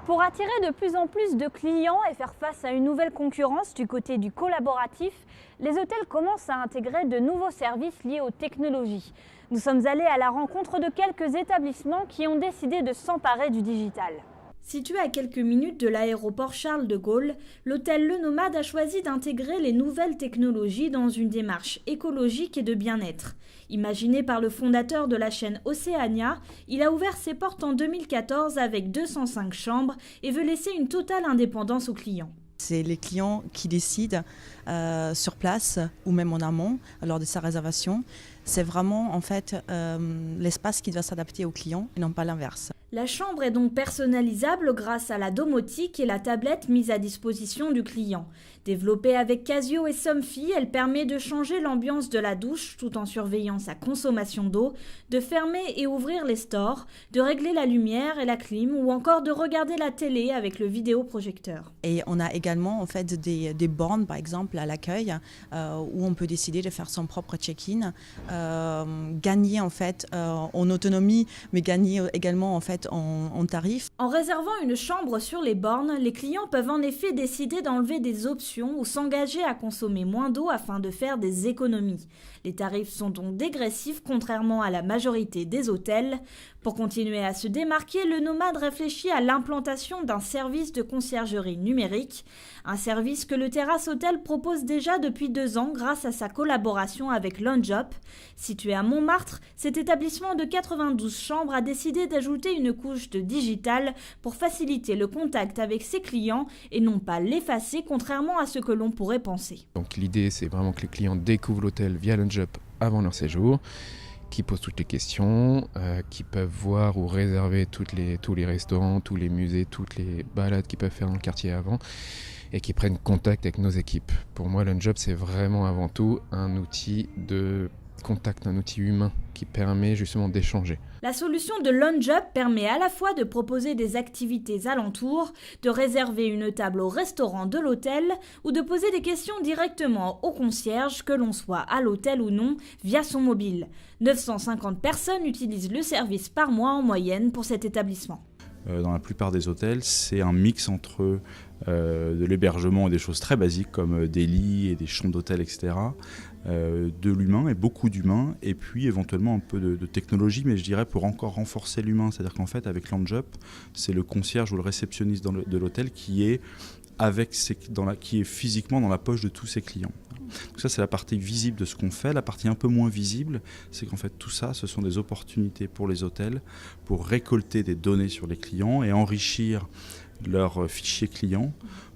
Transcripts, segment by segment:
Pour attirer de plus en plus de clients et faire face à une nouvelle concurrence du côté du collaboratif, les hôtels commencent à intégrer de nouveaux services liés aux technologies. Nous sommes allés à la rencontre de quelques établissements qui ont décidé de s'emparer du digital. Situé à quelques minutes de l'aéroport Charles de Gaulle, l'hôtel Le Nomade a choisi d'intégrer les nouvelles technologies dans une démarche écologique et de bien-être. Imaginé par le fondateur de la chaîne Océania, il a ouvert ses portes en 2014 avec 205 chambres et veut laisser une totale indépendance aux clients. C'est les clients qui décident sur place ou même en amont lors de sa réservation. C'est vraiment en fait l'espace qui doit s'adapter aux clients et non pas l'inverse. La chambre est donc personnalisable grâce à la domotique et la tablette mise à disposition du client. Développée avec Casio et Somfy, elle permet de changer l'ambiance de la douche tout en surveillant sa consommation d'eau, de fermer et ouvrir les stores, de régler la lumière et la clim ou encore de regarder la télé avec le vidéoprojecteur. Et on a également en fait des bornes par exemple à l'accueil où on peut décider de faire son propre check-in, gagner en fait en autonomie mais gagner également en fait en tarif. En réservant une chambre sur les bornes, les clients peuvent en effet décider d'enlever des options ou s'engager à consommer moins d'eau afin de faire des économies. Les tarifs sont donc dégressifs contrairement à la majorité des hôtels. Pour continuer à se démarquer, le Nomade réfléchit à l'implantation d'un service de conciergerie numérique, un service que le Terrasse Hôtel propose déjà depuis 2 ans grâce à sa collaboration avec LoungeUp. Situé à Montmartre, cet établissement de 92 chambres a décidé d'ajouter une couche de digital pour faciliter le contact avec ses clients et non pas l'effacer contrairement à ce que l'on pourrait penser. Donc l'idée c'est vraiment que les clients découvrent l'hôtel via LoungeUp avant leur séjour, qui posent toutes les questions, qui peuvent voir ou réserver tous les restaurants, tous les musées, toutes les balades qu'ils peuvent faire dans le quartier avant et qui prennent contact avec nos équipes. Pour moi, LoungeUp, c'est vraiment avant tout un outil de contact, un outil humain qui permet justement d'échanger. La solution de LoungeUp permet à la fois de proposer des activités alentours, de réserver une table au restaurant de l'hôtel ou de poser des questions directement au concierge, que l'on soit à l'hôtel ou non, via son mobile. 950 personnes utilisent le service par mois en moyenne pour cet établissement. Dans la plupart des hôtels, c'est un mix entre de l'hébergement et des choses très basiques comme des lits et des chambres d'hôtel, etc. De l'humain et beaucoup d'humain, et puis éventuellement un peu de technologie, mais je dirais pour encore renforcer l'humain. C'est-à-dire qu'en fait, avec LoungeUp, c'est le concierge ou le réceptionniste de l'hôtel qui est physiquement dans la poche de tous ses clients. Donc ça, c'est la partie visible de ce qu'on fait. La partie un peu moins visible, c'est qu'en fait tout ça, ce sont des opportunités pour les hôtels pour récolter des données sur les clients et enrichir leurs fichiers clients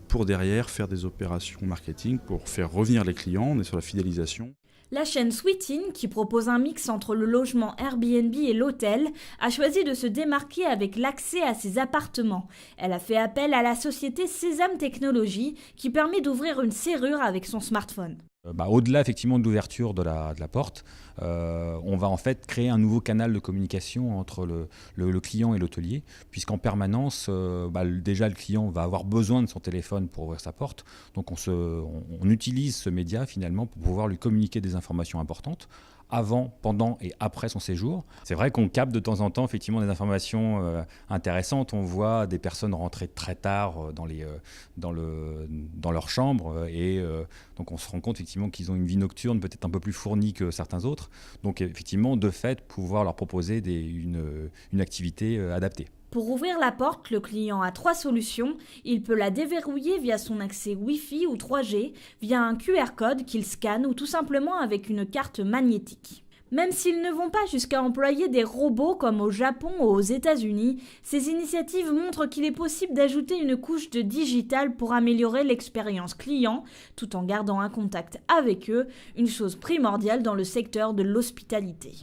pour derrière faire des opérations marketing, pour faire revenir les clients. On est sur la fidélisation. La chaîne Sweetin, qui propose un mix entre le logement Airbnb et l'hôtel, a choisi de se démarquer avec l'accès à ses appartements. Elle a fait appel à la société Sésame Technologies, qui permet d'ouvrir une serrure avec son smartphone. Au-delà effectivement de l'ouverture de la porte, on va en fait créer un nouveau canal de communication entre le client et l'hôtelier, puisqu'en permanence, déjà le client va avoir besoin de son téléphone pour ouvrir sa porte. Donc on utilise ce média finalement pour pouvoir lui communiquer des informations importantes avant, pendant et après son séjour. C'est vrai qu'on capte de temps en temps effectivement des informations intéressantes. On voit des personnes rentrer très tard dans leur chambre et donc on se rend compte effectivement qu'ils ont une vie nocturne peut-être un peu plus fournie que certains autres. Donc effectivement, de fait, pouvoir leur proposer une activité adaptée. Pour ouvrir la porte, le client a 3 solutions. Il peut la déverrouiller via son accès Wi-Fi ou 3G, via un QR code qu'il scanne ou tout simplement avec une carte magnétique. Même s'ils ne vont pas jusqu'à employer des robots comme au Japon ou aux États-Unis, ces initiatives montrent qu'il est possible d'ajouter une couche de digital pour améliorer l'expérience client, tout en gardant un contact avec eux, une chose primordiale dans le secteur de l'hospitalité.